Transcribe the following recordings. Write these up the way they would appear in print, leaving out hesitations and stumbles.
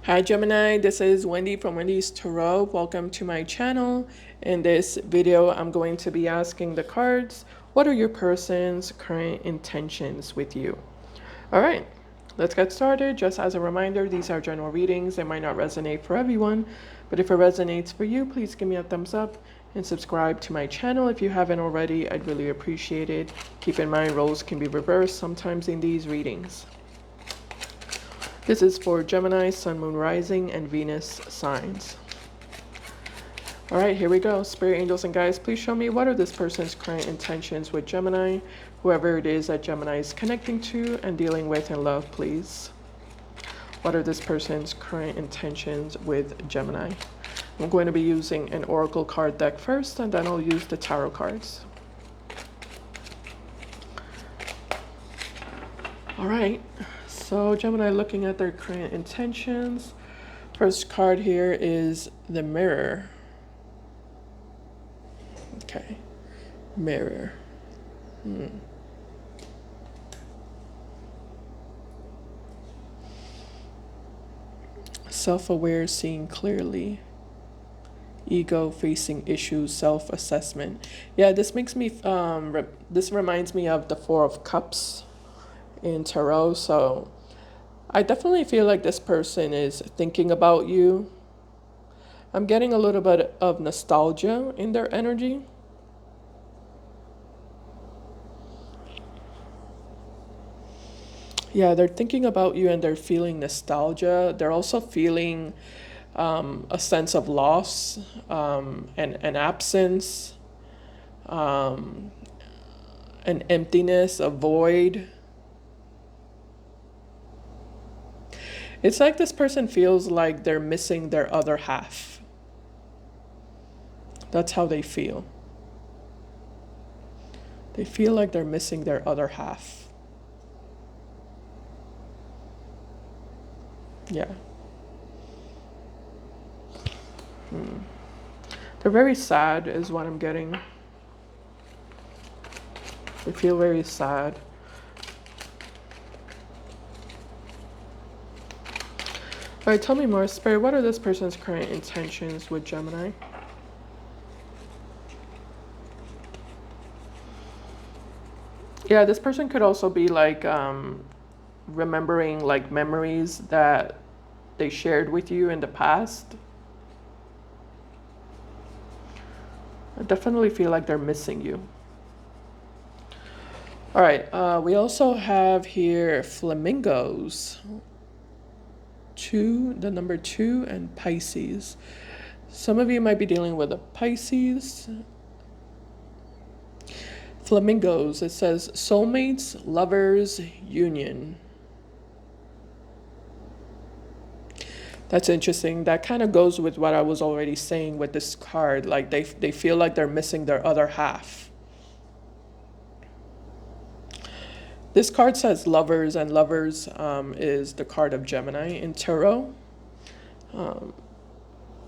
Hi Gemini, this is Wendy from Wendys Tarot. Welcome to my channel. In this video, I'm going to be asking the cards, what are your person's current intentions with you? All right, let's get started. Just as a reminder, these are general readings. They might not resonate for everyone, but if it resonates for you, please give me a thumbs up and subscribe to my channel if you haven't already. I'd really appreciate it. Keep in mind, roles can be reversed sometimes in these readings. This is for Gemini, Sun, Moon, Rising, and Venus signs. All right, here we go. Spirit, angels, and guides, please show me what are this person's current intentions with Gemini, whoever it is that Gemini is connecting to and dealing with in love, please. What are this person's current intentions with Gemini? I'm going to be using an oracle card deck first, and then I'll use the tarot cards. All right. So Gemini, looking at their current intentions. First card here is the Mirror. Okay, Mirror. Self-aware, seeing clearly. Ego, facing issues, self-assessment. Yeah, this makes me, this reminds me of the Four of Cups in Tarot. So I definitely feel like this person is thinking about you. I'm getting a little bit of nostalgia in their energy. Yeah, they're thinking about you and they're feeling nostalgia. They're also feeling a sense of loss and an absence, an emptiness, a void. It's like this person feels like they're missing their other half. That's how they feel. They feel like they're missing their other half. Yeah. They're very sad is what I'm getting. They feel very sad. All right, tell me more, Spirit. What are this person's current intentions with Gemini? Yeah, this person could also be like remembering like memories that they shared with you in the past. I definitely feel like they're missing you. All right, we also have here flamingos. The number 2, and Pisces. Some of you might be dealing with a Pisces. Flamingos, it says soulmates, lovers, union. That's interesting. That kind of goes with what I was already saying with this card. Like they feel like they're missing their other half. This card says lovers, and lovers is the card of Gemini in Tarot.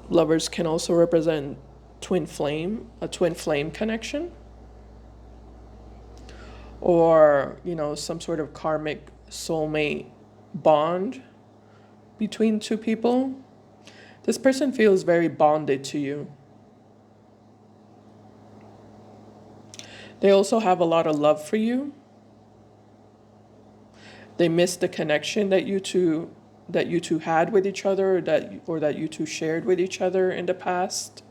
Lovers can also represent a twin flame connection, or some sort of karmic soulmate bond between two people. This person feels very bonded to you. They also have a lot of love for you. They miss the connection that you two had with each other, or that you two shared with each other in the past.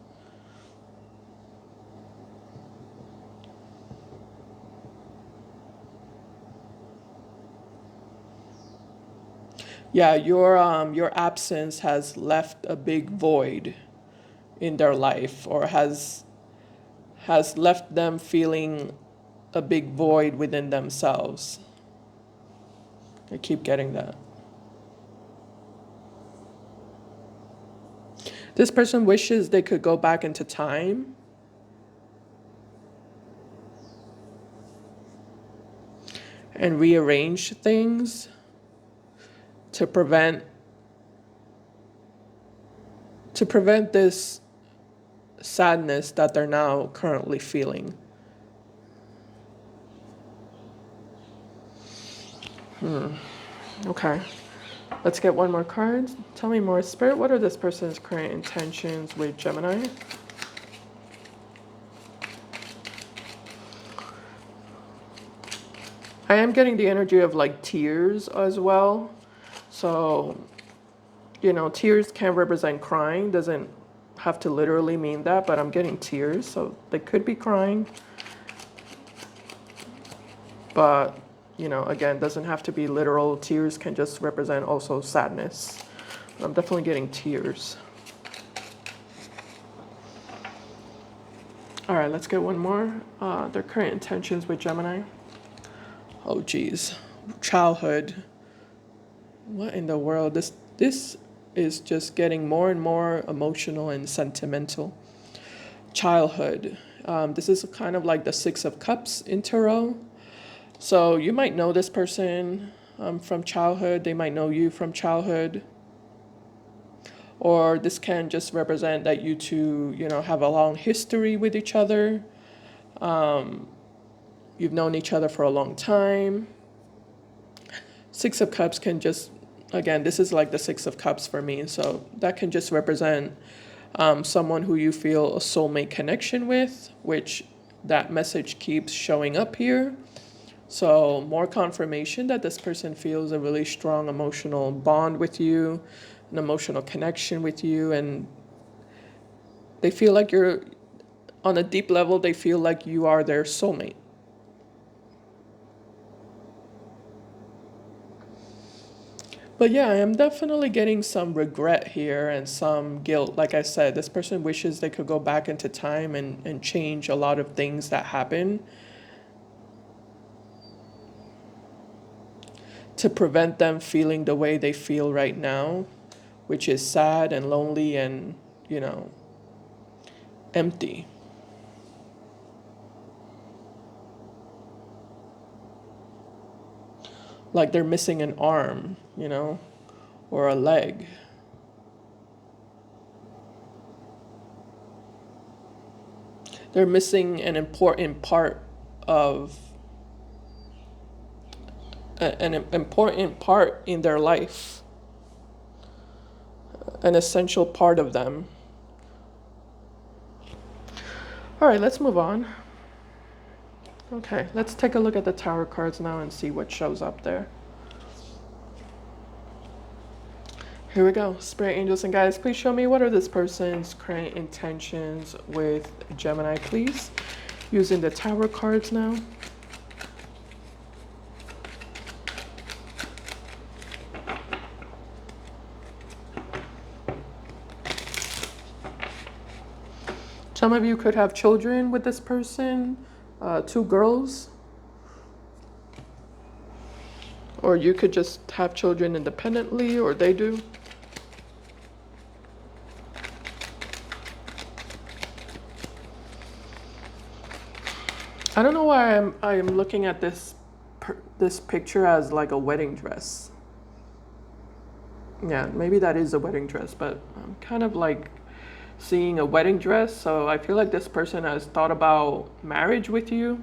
Yeah, your absence has left a big void in their life, or has left them feeling a big void within themselves. I keep getting that. This person wishes they could go back into time and rearrange things to prevent this sadness that they're now currently feeling. Okay. Let's get one more card. Tell me more, Spirit. What are this person's current intentions with Gemini? I am getting the energy of like tears as well. So, you know, tears can represent crying. Doesn't have to literally mean that, but I'm getting tears. So they could be crying. But, you know, again, doesn't have to be literal. Tears can just represent also sadness. I'm definitely getting tears. All right, let's get one more. Their current intentions with Gemini. Oh, geez. Childhood. What in the world? This is just getting more and more emotional and sentimental. Childhood. This is kind of like the Six of Cups in Tarot. So you might know this person from childhood. They might know you from childhood. Or this can just represent that you two, you know, have a long history with each other. You've known each other for a long time. Six of Cups can just, again, this is like the Six of Cups for me. So that can just represent someone who you feel a soulmate connection with, which that message keeps showing up here. So more confirmation that this person feels a really strong emotional bond with you, an emotional connection with you, and they feel like you're, on a deep level, they feel like you are their soulmate. But yeah, I am definitely getting some regret here and some guilt. Like I said, this person wishes they could go back into time and change a lot of things that happen to prevent them feeling the way they feel right now, which is sad and lonely and, you know, empty. Like they're missing an arm, you know, or a leg. They're missing an important part of an important part in their life, an essential part of them. All right, let's move on. Okay, let's take a look at the Tower cards now and see what shows up there. Here we go. Spirit, angels, and guides, please show me what are this person's current intentions with Gemini, please. Using the Tower cards now. Some of you could have children with this person, 2 girls. Or you could just have children independently, or they do. I don't know why I'm looking at this picture as like a wedding dress. Yeah, maybe that is a wedding dress, but I'm kind of like seeing a wedding dress, so I feel like this person has thought about marriage with you.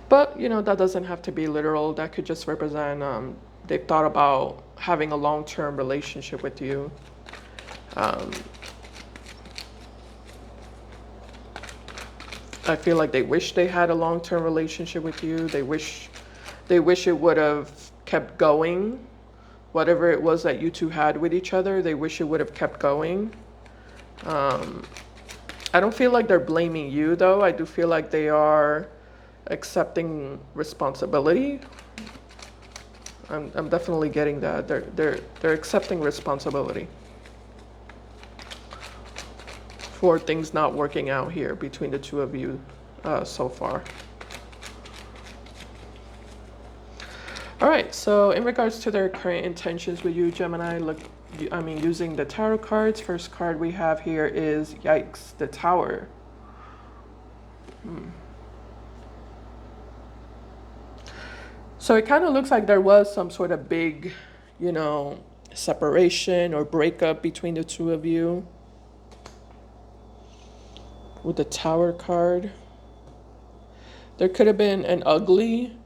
But, you know, that doesn't have to be literal. That could just represent they've thought about having a long-term relationship with you. I feel like they wish they had a long-term relationship with you. They wish it would have kept going. Whatever it was that you two had with each other, they wish it would have kept going. I don't feel like they're blaming you, though. I do feel like they are accepting responsibility. I'm definitely getting that. They're accepting responsibility for things not working out here between the two of you so far. All right, so in regards to their current intentions with you, Gemini, using the tarot cards, first card we have here is, yikes, the Tower. So it kind of looks like there was some sort of big, you know, separation or breakup between the two of you. with the Tower card. There could have been an ugly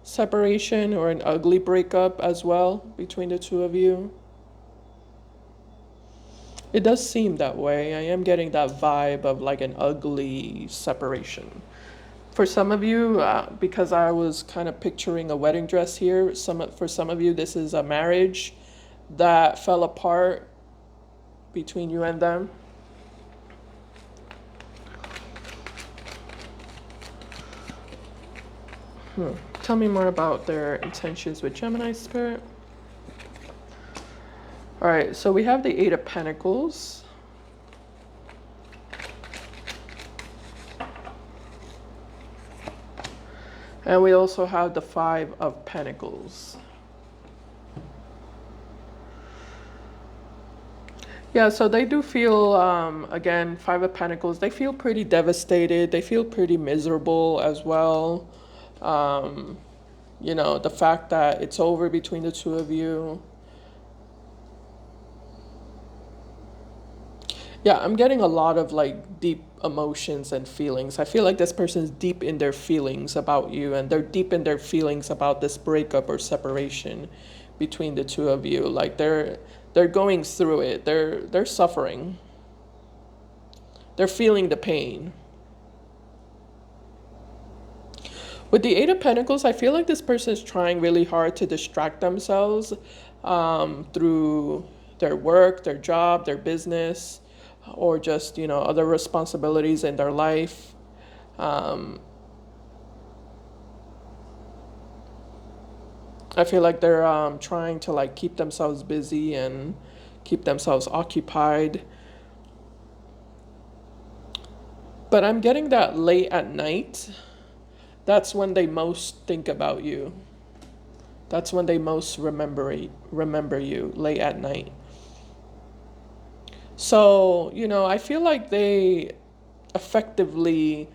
separation or an ugly breakup as well between the two of you. It does seem that way. I am getting that vibe of like an ugly separation. For some of you, because I was kind of picturing a wedding dress here, for some of you, this is a marriage that fell apart between you and them. Tell me more about their intentions with Gemini Spirit. All right, so we have the Eight of Pentacles. And we also have the Five of Pentacles. Yeah, so they do feel, again, Five of Pentacles, they feel pretty devastated. They feel pretty miserable as well. You know, the fact that it's over between the two of you. Yeah, I'm getting a lot of like deep emotions and feelings. I feel like this person's deep in their feelings about you, and they're deep in their feelings about this breakup or separation between the two of you. Like they're going through it. They're suffering. They're feeling the pain. With the Eight of Pentacles, I feel like this person is trying really hard to distract themselves through their work, their job, their business, or just, you know, other responsibilities in their life. I feel like they're trying to like keep themselves busy and keep themselves occupied. But I'm getting that late at night, that's when they most think about you. That's when they most remember you, late at night. So, you know, I feel like they effectively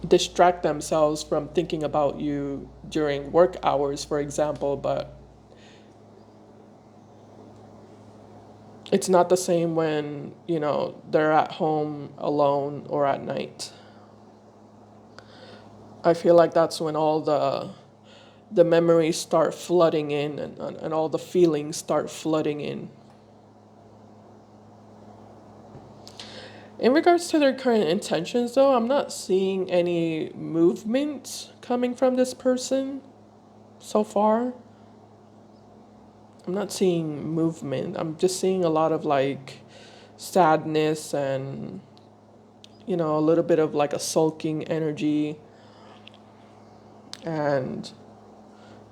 distract themselves from thinking about you during work hours, for example, but it's not the same when, you know, they're at home alone or at night. I feel like that's when all the memories start flooding in, and all the feelings start flooding in. In regards to their current intentions, though, I'm not seeing any movement coming from this person so far. I'm not seeing movement. I'm just seeing a lot of like sadness and, you know, a little bit of like a sulking energy and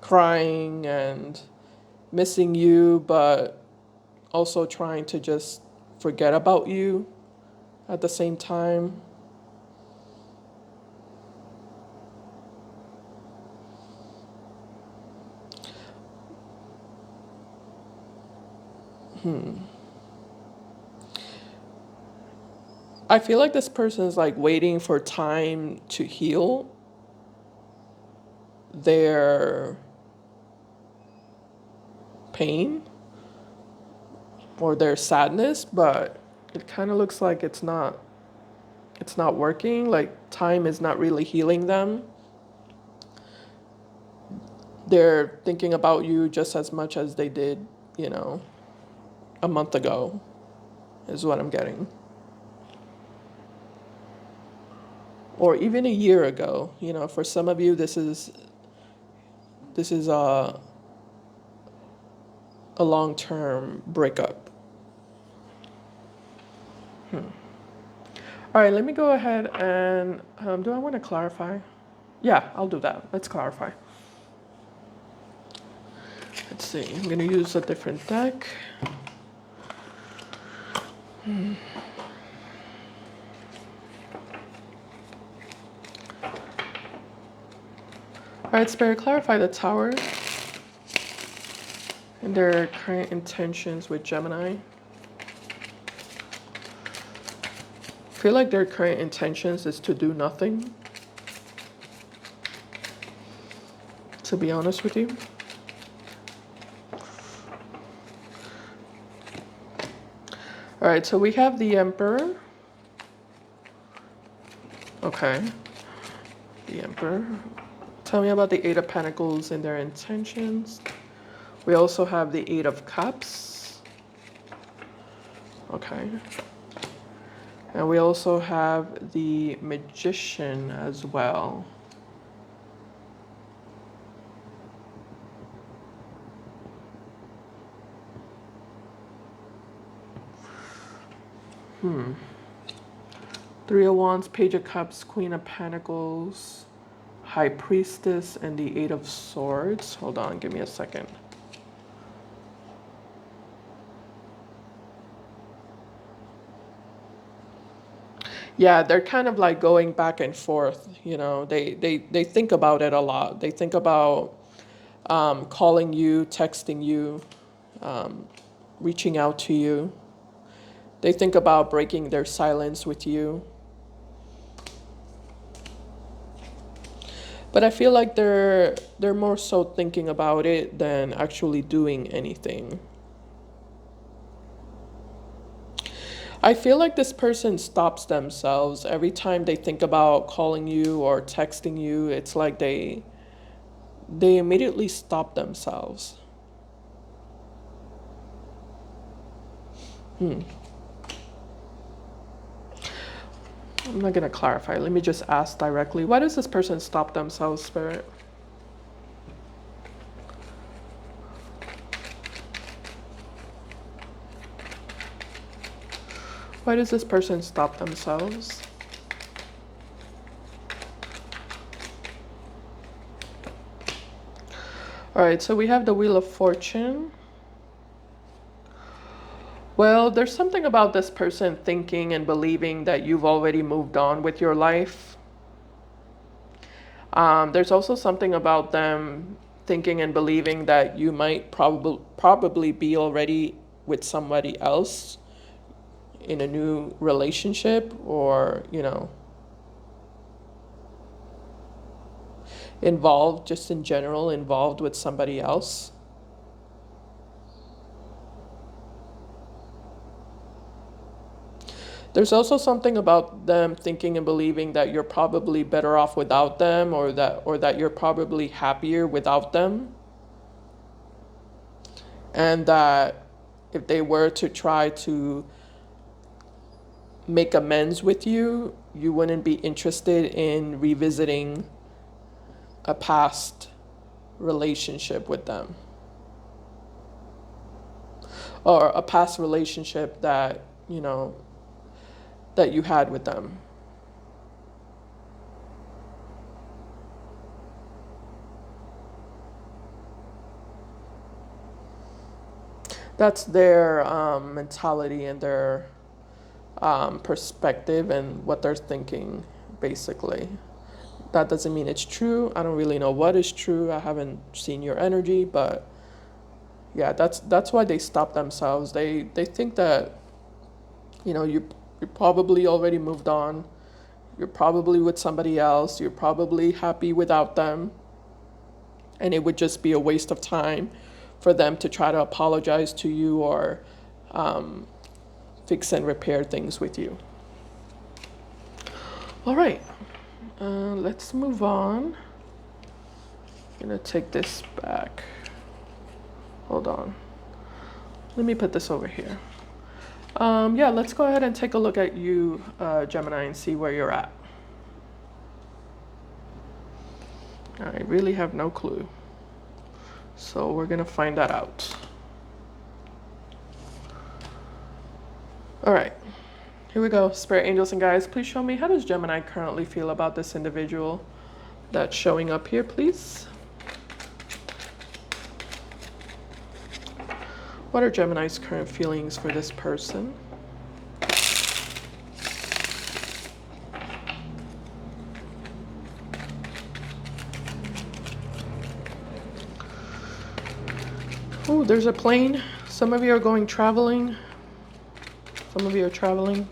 crying and missing you, but also trying to just forget about you at the same time. I feel like this person is like waiting for time to heal their pain or their sadness, but it kind of looks like it's not working. Like time is not really healing them. They're thinking about you just as much as they did, you know, a month ago, is what I'm getting. Or even a year ago. You know, for some of you this is a long-term breakup. All right, let me go ahead and do I want to clarify? Yeah, I'll do that. Let's clarify. Let's see. I'm going to use a different deck. All right, Spirit, clarify the Tower and their current intentions with Gemini. I feel like their current intentions is to do nothing, to be honest with you. All All right, so we have the Emperor. Okay, the Emperor. Tell me about the Eight of Pentacles and their intentions. We also have the Eight of Cups. Okay. And we also have the Magician as well. Three of Wands, Page of Cups, Queen of Pentacles, High Priestess, and the Eight of Swords. Hold on, give me a second. Yeah, they're kind of like going back and forth. You know, they think about it a lot. They think about calling you, texting you, reaching out to you. They think about breaking their silence with you. But I feel like they're more so thinking about it than actually doing anything. I feel like this person stops themselves every time they think about calling you or texting you. It's like they immediately stop themselves. I'm not going to clarify. Let me just ask directly. Why does this person stop themselves, Spirit? Why does this person stop themselves? All right, so we have the Wheel of Fortune. Well, there's something about this person thinking and believing that you've already moved on with your life. There's also something about them thinking and believing that you might probably be already with somebody else in a new relationship, or, you know, involved, just in general, involved with somebody else. There's also something about them thinking and believing that you're probably better off without them, or that you're probably happier without them. And that if they were to try to make amends with you, you wouldn't be interested in revisiting a past relationship with them, or a past relationship that, you know, that you had with them. That's their mentality and their perspective and what they're thinking, basically. That doesn't mean it's true. I don't really know what is true. I haven't seen your energy, but yeah, that's why they stop themselves. They think that, you know, you probably already moved on. You're probably with somebody else. You're probably happy without them. And it would just be a waste of time for them to try to apologize to you, or fix and repair things with you. All right, let's move on. I'm gonna take this back. Hold on. Let me put this over here. Yeah, let's go ahead and take a look at you, Gemini, and see where you're at. I really have no clue. So we're gonna find that out. All right, here we go. Spirit, angels, and guides, please show me, how does Gemini currently feel about this individual that's showing up here, please? What are Gemini's current feelings for this person? Oh, there's a plane. Some of you are going traveling. Some of you are traveling.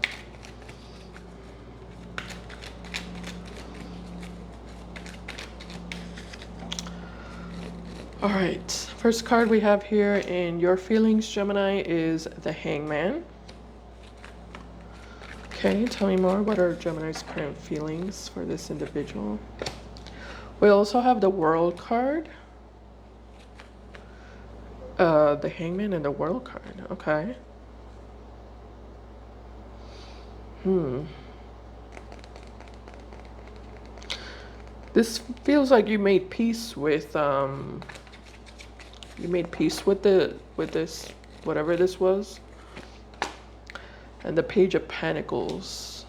All right, first card we have here in your feelings, Gemini, is the Hangman. Okay, tell me more. What are Gemini's current feelings for this individual? We also have the World card, the Hangman, and the World card. Okay. This feels like you made peace with this, whatever this was. And the Page of Pentacles.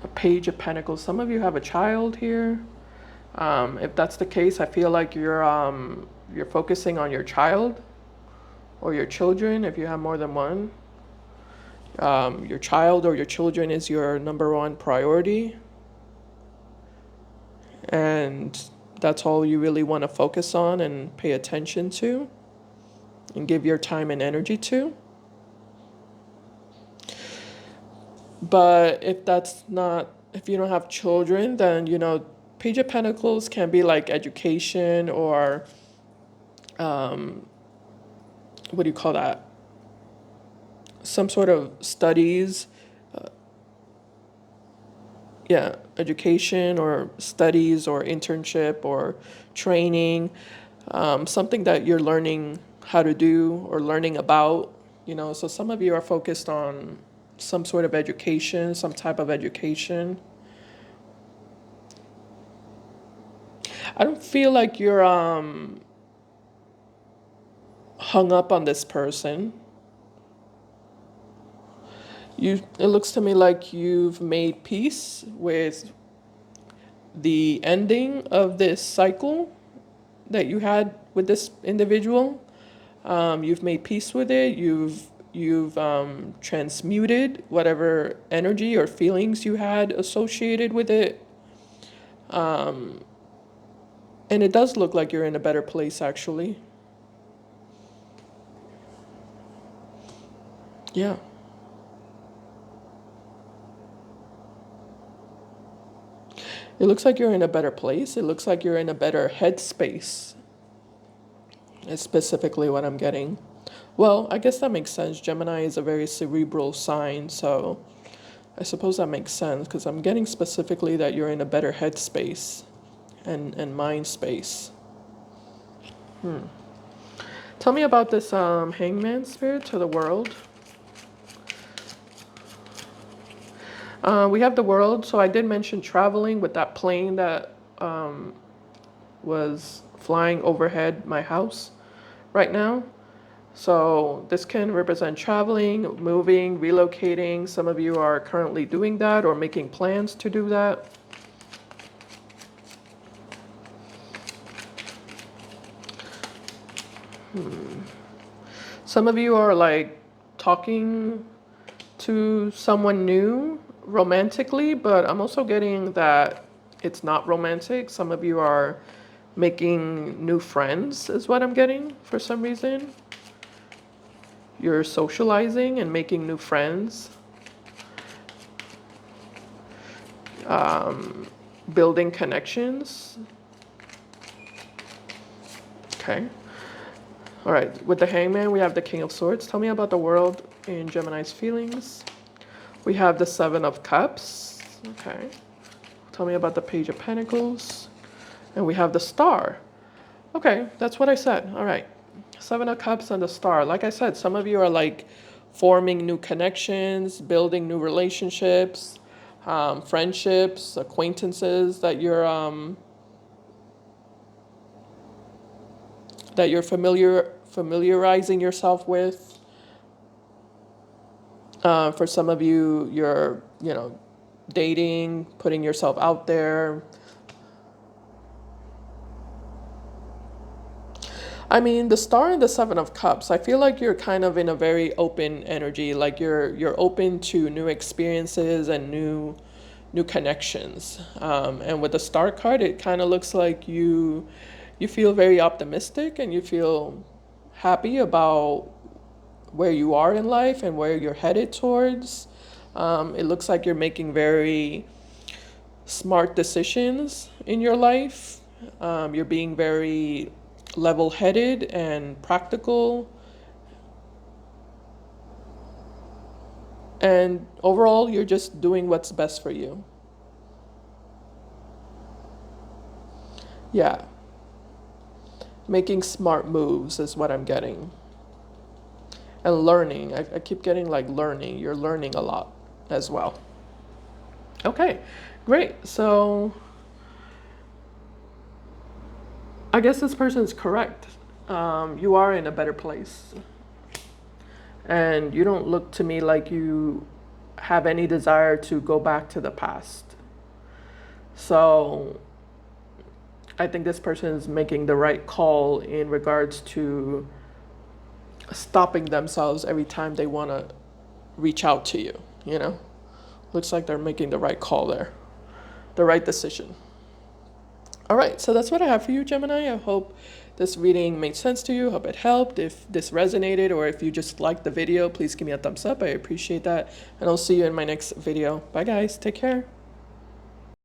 A Page of Pentacles. Some of you have a child here. If that's the case, I feel like you're focusing on your child or your children. If you have more than one, your child or your children is your number one priority, and that's all you really want to focus on and pay attention to and give your time and energy to. But if you don't have children, then Page of Pentacles can be like education or what do you call that? Some sort of studies. Education or studies or internship or training. Something that you're learning how to do or learning about. So some of you are focused on some sort of education, some type of education. I don't feel like you're hung up on this person. It looks to me like you've made peace with the ending of this cycle that you had with this individual. You've made peace with it. You've transmuted whatever energy or feelings you had associated with it. And it does look like you're in a better place, actually. Yeah. It looks like you're in a better place. It looks like you're in a better headspace. Is specifically what I'm getting. Well, I guess that makes sense. Gemini is a very cerebral sign, so I suppose that makes sense because I'm getting specifically that you're in a better headspace and mind space. Tell me about this Hangman spirit to the world. We have the world, so I did mention traveling with that plane that was flying overhead my house right now. So this can represent traveling, moving, relocating. Some of you are currently doing that or making plans to do that. Some of you are like talking to someone new romantically, but I'm also getting that it's not romantic. Some of you are making new friends is what I'm getting for some reason. You're socializing and making new friends. Building connections. Okay. All right, with the Hangman, we have the King of Swords. Tell me about the world in Gemini's feelings. We have the Seven of Cups. Okay. Tell me about the Page of Pentacles. And we have the Star. Okay, that's what I said. All right. Seven of Cups and the Star. Like I said, some of you are like forming new connections, building new relationships, friendships, acquaintances that you're familiarizing yourself with. For some of you, you're, dating, putting yourself out there. I mean, the Star and the Seven of Cups, I feel like you're kind of in a very open energy, like you're open to new experiences and new connections. And with the Star card, it kind of looks like you feel very optimistic and you feel happy about where you are in life and where you're headed towards. It looks like you're making very smart decisions in your life. You're being very level-headed and practical. And overall, you're just doing what's best for you. Yeah. Making smart moves is what I'm getting. And learning. I keep getting like learning. You're learning a lot as well. Okay, great. So I guess this person's correct. You are in a better place. And you don't look to me like you have any desire to go back to the past. So I think this person is making the right call in regards to stopping themselves every time they want to reach out to you, you know? Looks like they're making the right call there, the right decision. All right, so that's what I have for you, Gemini. I hope this reading made sense to you. Hope it helped. If this resonated or if you just liked the video, please give me a thumbs up. I appreciate that. And I'll see you in my next video. Bye, guys. Take care.